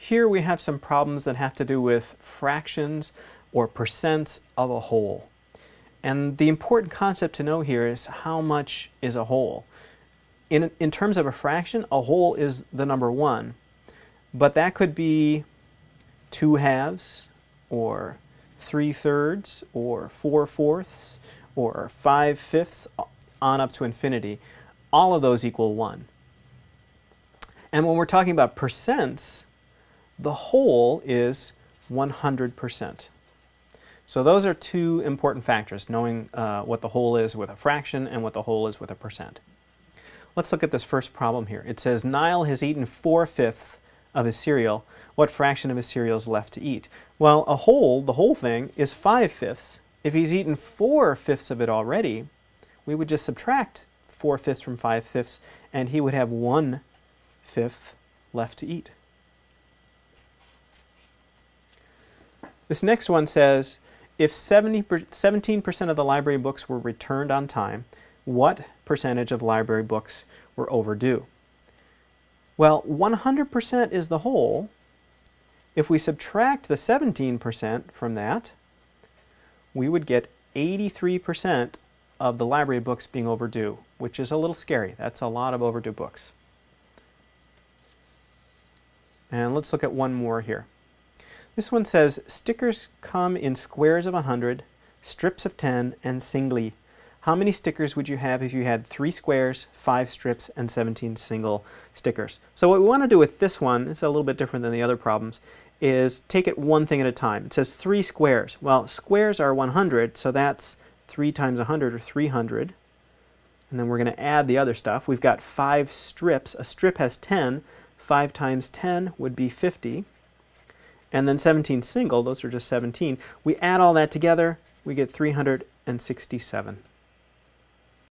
Here we have some problems that have to do with fractions or percents of a whole. And the important concept to know here is how much is a whole. In terms of a fraction, a whole is the number 1. But that could be 2/2 or 3/3 or 4/4 or 5/5 on up to infinity. All of those equal 1. And when we're talking about percents, the whole is 100%. So those are two important factors, knowing what the whole is with a fraction and what the whole is with a percent. Let's look at this first problem here. It says Niall has eaten 4/5 of his cereal. What fraction of his cereal is left to eat? Well, a whole, the whole thing, is 5/5. If he's eaten 4/5 of it already, we would just subtract 4/5 from 5/5, and he would have 1/5 left to eat. This next one says, if 17% of the library books were returned on time, what percentage of library books were overdue? Well, 100% is the whole. If we subtract the 17% from that, we would get 83% of the library books being overdue, which is a little scary. That's a lot of overdue books. And let's look at one more here. This one says, stickers come in squares of 100, strips of 10, and singly. How many stickers would you have if you had 3 squares, 5 strips, and 17 single stickers? So what we want to do with this one, it's a little bit different than the other problems, is take it one thing at a time. It says 3 squares. Well, squares are 100, so that's 3 times 100, or 300. And then we're going to add the other stuff. We've got 5 strips. A strip has 10. 5 times 10 would be 50. And then 17 single, those are just 17. We add all that together, we get 367.